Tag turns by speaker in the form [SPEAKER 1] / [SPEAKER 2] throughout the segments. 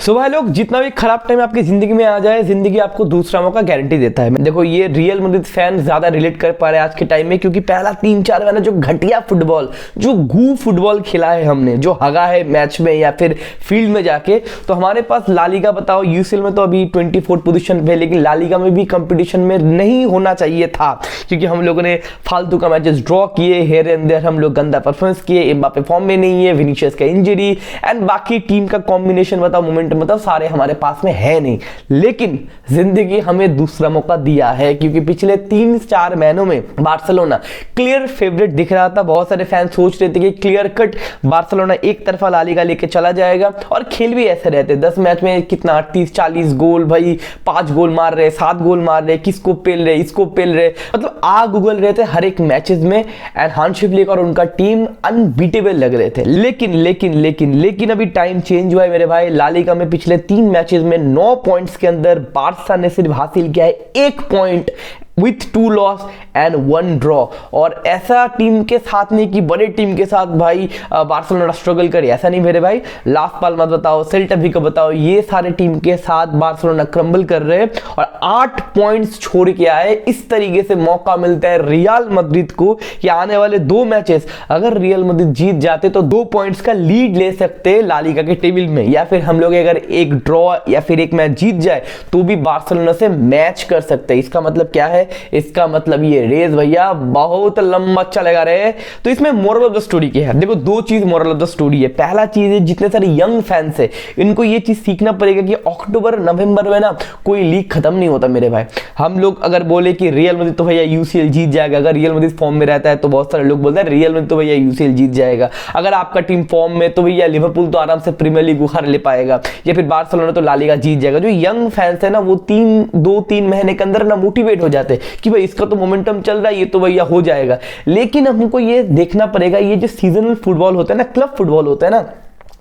[SPEAKER 1] सुबह लोग जितना भी खराब टाइम आपकी जिंदगी में आ जाए, जिंदगी आपको दूसरा मौका गारंटी देता है। देखो ये रियल मैड्रिड फैन ज्यादा रिलेट कर पा रहे हैं आज के टाइम में, क्योंकि पहला 3-4 महीना जो घटिया फुटबॉल, जो गू फुटबॉल खेला है हमने, जो हगा है मैच में या फिर फील्ड में जाके, तो हमारे पास ला लीगा बताओ, यूसीएल में तो अभी 24 पोजीशन पे, लेकिन ला लीगा में भी कंपटीशन में नहीं होना चाहिए था, क्योंकि हम लोगों ने फालतू का मैचेस ड्रॉ किए, हेयर एंड देयर हम लोग गंदा परफॉर्मेंस किए, एम्बापे फॉर्म में नहीं है, विनीशियस का इंजरी एंड बाकी टीम का कॉम्बिनेशन बताओ, मोमेंटम बताओ, सारे हमारे पास में है नहीं। लेकिन जिंदगी हमें दूसरा मौका दिया है, क्योंकि पिछले 3-4 महीनों में बार्सिलोना क्लियर फेवरेट दिख रहा था। बहुत सारे फैन सोच रहे थे कि क्लियर कट बार्सिलोना एक तरफा ला लीगा लेके चला जाएगा, और खेल भी ऐसे रहते 10 मैच में कितना 38-40 गोल, भाई 5 गोल मार रहे, 7 गोल मार रहे, किसको पेल रहे, इसको पेल रहे, मतलब आग उगल रहे थे हर एक मैचेस में। एंड हांसी फ्लिक और उनका टीम अनबीटेबल लग रहे थे। लेकिन अभी टाइम चेंज हुआ है मेरे भाई। ला लीगा में पिछले 3 मैचेस में 9 पॉइंट्स के अंदर बार्सा ने सिर्फ हासिल किया है 1 point with 2 loss and 1 draw. और ऐसा टीम के साथ नहीं कि बड़े टीम के साथ भाई बार्सिलोना स्ट्रगल करे, ऐसा नहीं मेरे भाई। लास पाल्मास बताओ, सेल्टा विगो बताओ, ये सारे टीम के साथ बार्सिलोना क्रम्बल कर रहे हैं और 8 पॉइंट्स छोड़ के आए। इस तरीके से मौका मिलता है रियल मैड्रिड को कि आने वाले 2 मैचेस अगर रियल मैड्रिड जीत जाते तो 2 पॉइंट्स का लीड ले सकते ला लीगा के टेबल में, या फिर हम लोग अगर एक ड्रॉ या फिर एक मैच जीत जाए तो भी बार्सिलोना से मैच कर सकते हैं। इसका मतलब क्या है? इसका मतलब ये रेस भैया बहुत लंबा चलेगा रे। तो इसमें मोरल ऑफ द स्टोरी क्या है? देखो 2 चीज मोरल ऑफ द स्टोरी है। पहला चीज है, जितने सारे यंग फैंस है इनको ये चीज सीखना पड़ेगा कि अक्टूबर नवंबर में ना कोई लीग खत्म नहीं होता मेरे भाई। हम लोग अगर बोले कि रियल मैड्रिड तो भैया यूसीएल जीत जाएगा, अगर रियल मैड्रिड फॉर्म में रहता है तो बहुत सारे लोग बोलते हैं रियल मैड्रिड तो भैया यूसीएल जीत जाएगा। अगर आपका टीम फॉर्म में तो भैया लिवरपूल तो आराम से प्रीमियर लीग उखाड़ ले पाएगा, या फिर बार्सिलोना तो ला लीगा जीत जाएगा। जो यंग फैंस है ना वो 2-3 महीने के अंदर ना मोटिवेट हो जाते हैं कि भाई इसका तो मोमेंटम चल रहा है, ये तो भैया हो जाएगा। लेकिन हमको ये देखना पड़ेगा, ये जो सीजनल फुटबॉल होता है ना, क्लब फुटबॉल होता है ना,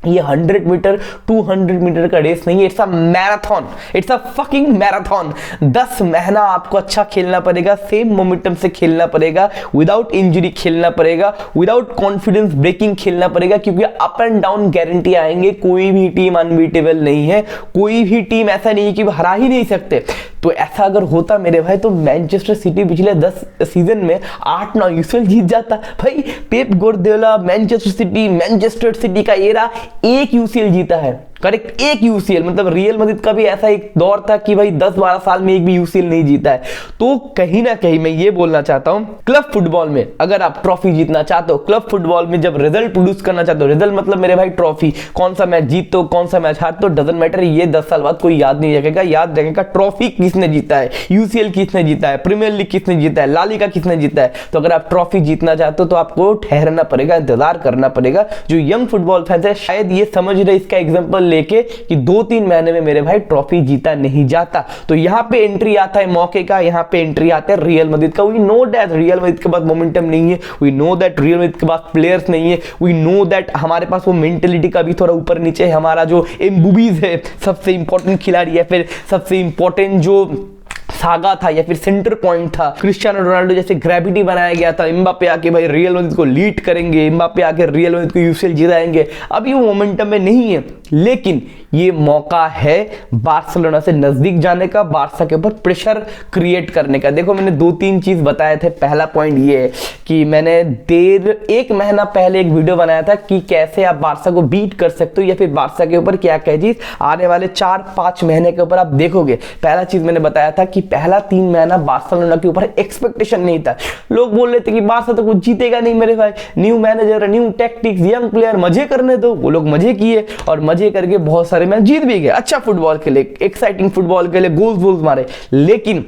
[SPEAKER 1] ये 100 मीटर 200 मीटर का रेस नहीं है, it's a marathon, it's a fucking marathon. 10 महीना आपको अच्छा खेलना पड़ेगा, सेम मोमेंटम से खेलना पड़ेगा, विदाउट इंजरी खेलना पड़ेगा, विदाउट कॉन्फिडेंस ब्रेकिंग खेलना पड़ेगा, क्योंकि अप एंड डाउन गारंटी आएंगे। कोई भी टीम अनबीटेबल नहीं है, कोई भी टीम ऐसा नहीं है कि हरा ही नहीं सकते। तो ऐसा अगर होता मेरे भाई तो मैनचेस्टर सिटी पिछले 10 सीजन में 8-9 यूसीएल जीत जाता भाई। पेप गार्डियोला, मैनचेस्टर सिटी का एरा 1 यूसीएल जीता है, करेक्ट, 1 यूसीएल। मतलब रियल मैड्रिड का भी ऐसा एक दौर था कि भाई 10-12 साल में एक भी यूसीएल नहीं जीता है। तो कहीं ना कहीं मैं ये बोलना चाहता हूं, क्लब फुटबॉल में अगर आप ट्रॉफी जीतना चाहते हो, क्लब फुटबॉल में जब रिजल्ट प्रोड्यूस करना चाहते हो, रिजल्ट मतलब मेरे भाई ट्रॉफी, कौन सा मैच जीत तो कौन सा मैच हार तो डजंट मैटर, ये 10 साल बाद कोई याद नहीं रखेगा। याद रखेगा ट्रॉफी किसने जीता है, यूसीएल किसने जीता है, प्रीमियर लीग किसने जीता है, ला लीगा किसने जीता है। तो अगर आप ट्रॉफी जीतना चाहते हो तो आपको ठहरना पड़ेगा, इंतजार करना पड़ेगा। जो यंग फुटबॉल फैंस है शायद ये समझ रहे इसका एग्जांपल लेके कि 2-3 महीने में मेरे भाई ट्रॉफी जीता नहीं जाता। तो यहां पे एंट्री आता है मौके का, यहां पे एंट्री आता है रियल मैड्रिड का। We know that Real Madrid के पास मोमेंटम नहीं है, we know that Real Madrid के पास प्लेयर्स नहीं है, वी नो दैट हमारे पास वो मेंटेलिटी का भी थोड़ा ऊपर नीचे है। हमारा जो एम्बुबीज है, सबसे इंपॉर्टेंट खिलाड़ी है, फिर सबसे इंपॉर्टेंट जो सागा था या फिर सेंटर पॉइंट था, क्रिस्टियानो रोनाल्डो जैसे ग्रेविटी बनाया गया था, एम्बापे आके भाई रियल मैड्रिड को लीड करेंगे, एम्बापे आके रियल मैड्रिड को यूसीएल जिताएंगे, अभी वो मोमेंटम में नहीं है। लेकिन ये मौका है बार्सिलोना से नजदीक जाने का, बार्सा के ऊपर प्रेशर क्रिएट करने का। देखो मैंने 2-3 चीज बताए थे। पहला पॉइंट ये है कि मैंने 1 महीना पहले एक वीडियो बनाया था कि कैसे आप बार्सा को बीट कर सकते हो, या फिर बार्सा के ऊपर क्या क्या चीज आने वाले 4-5 महीने के ऊपर आप देखोगे। पहला चीज मैंने बताया था कि पहला 3 महीना बार्सिलोना के ऊपर एक्सपेक्टेशन नहीं था। लोग बोल रहे थे कि बार्सा तो कुछ जीतेगा नहीं मेरे भाई, new manager, new tactics, young player, मजे करने दो। वो लोग मजे किए और मजे करके बहुत सारे मैच जीत भी गए, अच्छा फुटबॉल खेले, एक्साइटिंग फुटबॉल खेले, गोल्स मारे। लेकिन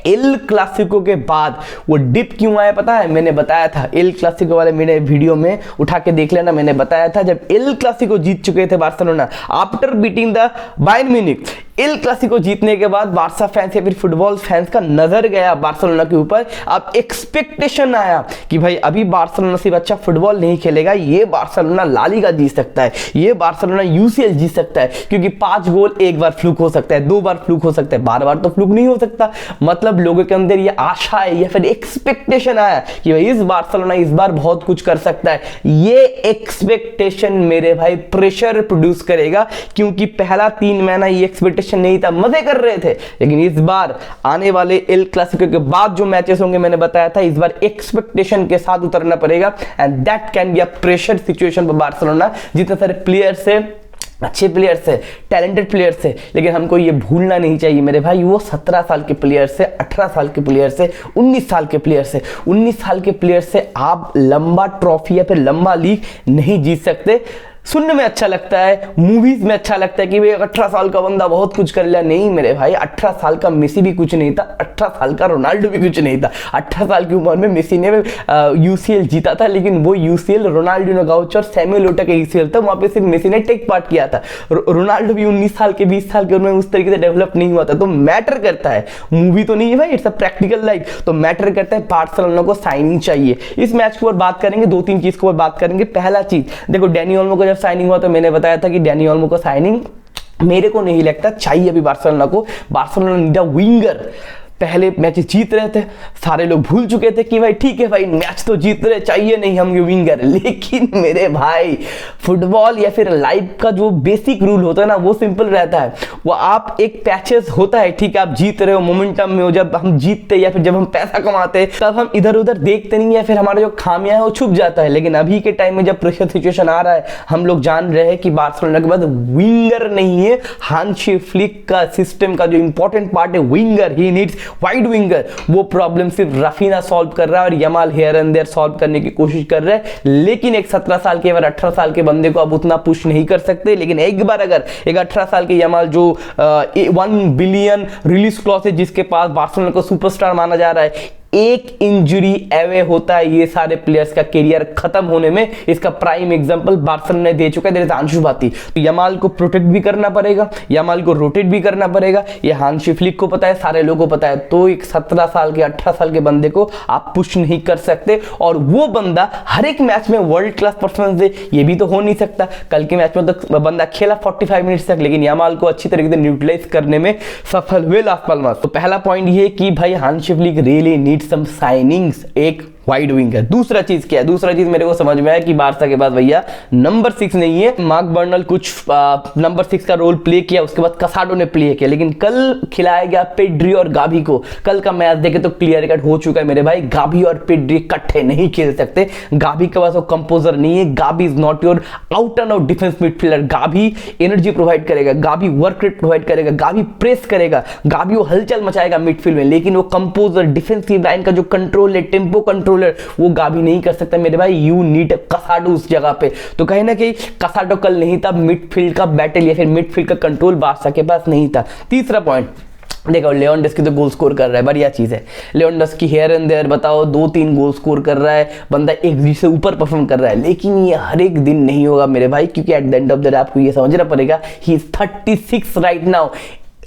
[SPEAKER 1] एल क्लासिको के बाद वो डिप क्यों आया पता है? मैंने बताया था, एल क्लासिको वाले मेरे वीडियो में उठा के देख लेना, मैंने बताया था जब एल क्लासिको जीत चुके थे Barcelona after beating the Bayern Munich, El Clasico जीतने के बाद बार्सा फैंस या फिर फुटबॉल फैंस का नजर गया बार्सिलोना के ऊपर। अब एक्सपेक्टेशन आया कि भाई अभी बार्सिलोना सिर्फ अच्छा फुटबॉल नहीं खेलेगा, ये बार्सिलोना ला लीगा जीत सकता है, ये बार्सिलोना यूसीएल जीत सकता है, क्योंकि 5 गोल एक बार फ्लूक हो सकता है, 2 बार फ्लूक हो सकता है, बार बार तो फ्लूक नहीं हो सकता। मतलब मतलब लोगों के अंदर ये आशा है या फिर एक्सपेक्टेशन आया कि भाई इस बार्सिलोना इस बार बहुत कुछ कर सकता है, ये एक्सपेक्टेशन मेरे भाई प्रेशर प्रोड्यूस करेगा, क्योंकि पहला 3 महीना ये एक्सपेक्टेशन नहीं था, मजे कर रहे थे। लेकिन इस बार आने वाले एल क्लासिको के बाद जो मैचेस होंगे, मैंने बताया था इस बार एक्सपेक्टेशन के साथ उतरना पड़ेगा, and that can be a pressure situation for Barcelona. जितने सारे प्लेयर्स है, अच्छे प्लेयर्स है, टैलेंटेड प्लेयर्स है, लेकिन हमको ये भूलना नहीं चाहिए मेरे भाई, वो 17 साल के प्लेयर्स है, 18 साल के प्लेयर्स है, 19 साल के प्लेयर्स है। 19 साल के प्लेयर्स से आप लंबा ट्रॉफी या फिर लंबा लीग नहीं जीत सकते। सुनने में अच्छा लगता है, मूवीज में अच्छा लगता है कि भाई 18 साल का बंदा बहुत कुछ कर लिया। नहीं मेरे भाई, 18 साल का मेसी भी कुछ नहीं था, 18 साल का रोनाल्डो भी कुछ नहीं था। 18 साल की उम्र में मेसी ने यूसीएल जीता था, लेकिन वो यूसीएल रोनाल्डिनो गाउचो और सैमुअल एटो का यूसीएल था, वहां पे सिर्फ मेसी ने टेक पार्ट किया था। रोनाल्डो भी 19 साल के 20 साल की उम्र में उस तरीके से डेवलप नहीं हुआ था। तो मैटर करता है, मूवी तो नहीं है भाई, इट्स अ प्रैक्टिकल लाइफ। तो मैटर करता है, बार्सिलोना को साइनिंग चाहिए। इस मैच के ऊपर बात करेंगे, 2-3 चीज के ऊपर बात करेंगे। पहला चीज देखो, डैनी ओल्मो को साइनिंग हुआ तो मैंने बताया था कि डैनी ओल्मो को साइनिंग मेरे को नहीं लगता चाहिए अभी बार्सिलोना को। Barcelona need a winger. पहले मैच जीत रहे थे, सारे लोग भूल चुके थे कि भाई ठीक है भाई मैच तो जीत रहे, चाहिए नहीं हम विंगर। लेकिन मेरे भाई, फुटबॉल या फिर लाइफ का जो बेसिक रूल होता है ना, वो सिंपल रहता है। वो आप एक पैचेस होता है, ठीक है आप जीत रहे हो, मोमेंटम में हो, जब हम जीतते या फिर जब हम पैसा कमाते तब हम इधर उधर देखते नहीं है, फिर हमारा जो खामियां है वो छुप जाता है। लेकिन अभी के टाइम में जब प्रेशर सिचुएशन आ रहा है, हम लोग जान रहे हैं कि बार्सिलोना के पास विंगर नहीं है। हांसी फ्लिक का सिस्टम का जो इंपॉर्टेंट पार्ट है winger, he needs wide winger. वो प्रॉब्लम सिर्फ रफीना सॉल्व कर रहा है और Yamal here and there solve करने की कोशिश कर रहे हैं। लेकिन एक 17 साल के और 18 साल के बंदे को अब उतना पुश नहीं कर सकते। लेकिन एक बार अगर एक 18 साल के यमाल जो 1 बिलियन रिलीज क्लॉज है, जिसके पास बार्सिलोना को सुपरस्टार माना जा रहा है, एक इंजरी एवे होता है ये सारे प्लेयर्स का करियर खत्म होने में। इसका प्राइम एग्जांपल बार्सिलोना ने दे चुका है, अंशु फाती। तो यमाल को प्रोटेक्ट भी करना पड़ेगा, यमाल को रोटेट भी करना पड़ेगा, ये हांसी फ्लिक को पता है, सारे लोगों को पता है। तो एक 17 साल के 18 साल के बंदे को आप पुश नहीं कर सकते, और वो बंदा हर एक मैच में वर्ल्ड क्लास परफॉर्मेंस दे, ये भी तो हो नहीं सकता। कल के मैच में तो बंदा खेला 45 मिनट्स तक, लेकिन यमाल को अच्छी तरीके से न्यूट्रलाइज करने में सफल हुए लास पाल्मास। तो पहला पॉइंट ये कि भाई Hansi Flick really need some signings, एक वाइड विंगर। दूसरा चीज क्या है? दूसरा चीज मेरे को समझ में आया कि बार्सा के पास भैया नंबर 6 नहीं है। मार्क बर्नल कुछ नंबर 6 का रोल प्ले किया, उसके बाद कसाडो ने प्ले किया, लेकिन कल खिलाया गया पेड्री और गाभी को। कल का मैच देखे तो क्लियर कट हो चुका है मेरे भाई, गाभी और पेड्री इकट्ठे नहीं खेल सकते। गाभी के पास वो कंपोजर नहीं है, Gavi is not your out and out defence midfielder. Gavi energy provide करेगा, गाभी वर्क रेट प्रोवाइड करेगा, गाभी प्रेस करेगा, गाभी वो हलचल मचाएगा मिडफील्ड में, लेकिन वो कंपोजर डिफेंसिव लाइन का जो कंट्रोल है, टेम्पो कंट्रोलर, वो गाभी नहीं कर सकता मेरे भाई। यू नीड कसाडो उस जगह पे। तो कहीं ना कहीं कसाडो कल नहीं था, मिडफील्ड का बैटल या फिर मिडफील्ड का कंट्रोल बार्सा के पास नहीं था। तीसरा पॉइंट देखो, लेवेंडोव्स्की तो गोल स्कोर कर रहा है, बढ़िया चीज है। लेवेंडोव्स्की हियर एंड देयर बताओ 2-3 गोल स्कोर कर रहा है, बंदा एक दूसरे से ऊपर परफॉर्म कर रहा है, लेकिन ये हर एक दिन नहीं होगा मेरे भाई, क्योंकि at the end of the day आपको ये समझना पड़ेगा, he is 36 right now.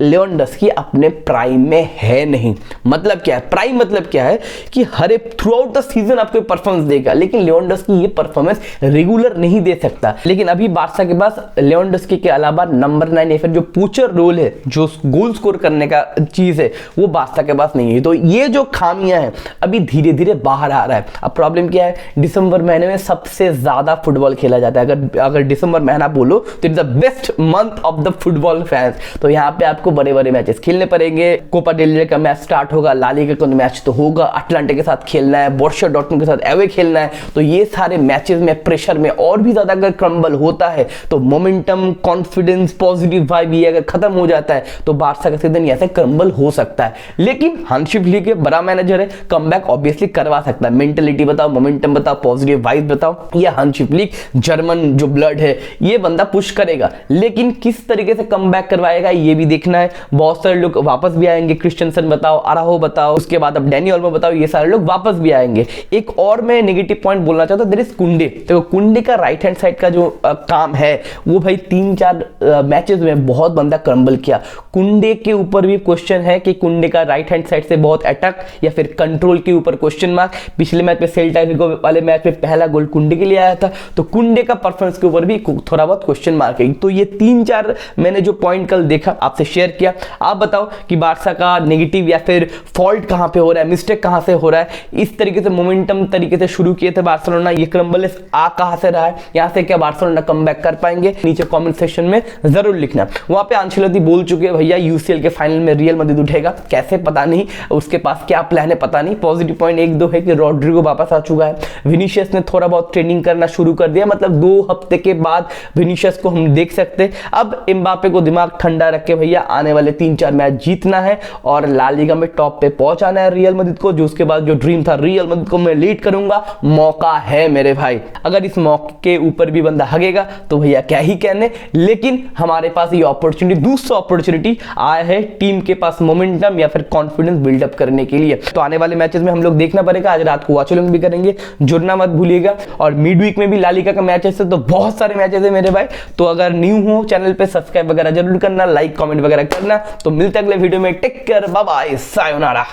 [SPEAKER 1] Lewandowski अपने प्राइम में है नहीं। मतलब क्या है प्राइम? मतलब क्या है कि हर एक थ्रू आउट द सीजन आपको परफॉर्मेंस देगा, लेकिन लेवेंडोव्स्की ये परफॉर्मेंस रेगुलर नहीं दे सकता। लेकिन अभी बार्सा के पास लेवेंडोव्स्की के अलावा नंबर 9 या फिर जो पूचर रोल है, जो गोल स्कोर करने का चीज है, वो बार्सा के पास नहीं है। तो ये जो खामियां हैं अभी धीरे धीरे बाहर आ रहा है। अब प्रॉब्लम क्या है, दिसंबर महीने में सबसे ज्यादा फुटबॉल खेला जाता है। अगर दिसंबर महीना बोलो तो it's the best month of the football fans. तो यहाँ पे आपको बड़े बड़े मैचेस खेलने पड़ेंगे। कोपा डेल रे का मैच स्टार्ट होगा, ला लीगा का मैच तो होगा, अटलांटा के साथ खेलना है, बोरुसिया डॉर्टमुंड के साथ एवे खेलना है। तो ये सारे मैचेस में प्रेशर में और भी ज्यादा अगर क्रम्बल होता है तो मोमेंटम, कॉन्फिडेंस, पॉजिटिव वाइब ये अगर खत्म हो जाता है तो बार्सा का सीजन ऐसे क्रम्बल हो सकता है। लेकिन हांसी फ्लिक एक बड़ा मैनेजर है, कमबैक ऑब्वियसली करवा सकता है। मेंटलिटी बताओ, मोमेंटम बताओ, पॉजिटिव वाइब बताओ, ये हांसी फ्लिक जर्मन जो ब्लड है ये बंदा पुश करेगा। लेकिन किस तरीके से कमबैक करवाएगा ये भी देखना है। बहुत सारे लोग वापस भी आएंगे, क्रिस्टियनसन बताओ, अराहो बताओ, उसके बाद अब डैनी ओल्मो बताओ, ये सारे लोग वापस भी आएंगे। एक और मैं नेगेटिव पॉइंट बोलना चाहता हूं, देयर इज कुंडे। तो कुंडे का राइट हैंड साइड का जो काम है वो भाई 3-4 मैचेस में बहुत बंदा क्रम्बल किया। कुंडे के ऊपर भी क्वेश्चन है कि कुंडे का राइट हैंड साइड से बहुत अटैक या फिर कंट्रोल के ऊपर क्वेश्चन मार्क। पिछले मैच में सेल्टा विगो वाले मैच में पहला गोल कुंडे के लिए आया था, तो कुंडे का परफॉर्मेंस के ऊपर भी थोड़ा बहुत क्वेश्चन मार्क है। तो ये 3-4 मैंने जो पॉइंट कल देखा आपसे शेयर शेयर किया। आप बताओ कि बारसा का नेगेटिव या फिर फॉल्ट कहां पे हो रहा है, मिस्टेक कहां से हो रहा है। इस तरीके से मोमेंटम तरीके से शुरू किए थे बार्सिलोना, ये क्रम्बल आ कहां से रहा है, यहां से क्या बार्सिलोना कमबैक कर पाएंगे, नीचे कमेंट सेक्शन में जरूर लिखना। वहां पे अंचेलोत्ती बोल चुके हैं भैया यूसीएल के फाइनल में रियल मैड्रिड उठेगा, कैसे पता नहीं, उसके पास क्या प्लान है पता नहीं। पॉजिटिव पॉइंट एक दो है कि रॉड्रिगो वापस आ चुका है, विनीशियस ने थोड़ा बहुत ट्रेनिंग करना शुरू कर दिया, मतलब 2 हफ्ते के बाद विनीशियस को हम देख सकते हैं। अब एम्बापे को दिमाग ठंडा रख के भैया आने वाले 3-4 मैच जीतना है और ला लीगा में टॉप पे पहुंचाना है रियल मैड्रिड को, जो उसके बाद जो ड्रीम था रियल मैड्रिड को मैं लीड करूंगा, मौका है मेरे भाई। अगर इस मौके के ऊपर भी बंदा हगेगा तो भैया क्या ही कहने, लेकिन हमारे पास ये अपॉर्चुनिटी, दूसरा अपॉर्चुनिटी आया है टीम के पास मोमेंटम या फिर कॉन्फिडेंस बिल्डअप करने के लिए। तो आने वाले मैचेस में हम लोग देखना पड़ेगा, आज रात को वाचोलिंग भी करेंगे, जुड़ना मत भूलिएगा। और मिड वीक में भी ला लीगा का मैचेस है, तो बहुत सारे मैचेस है मेरे भाई। तो अगर न्यू हो चैनल पे सब्सक्राइब वगैरह जरूर करना, लाइक कमेंट वगैरह करना। तो मिलते अगले वीडियो में, take care, bye bye, sayonara.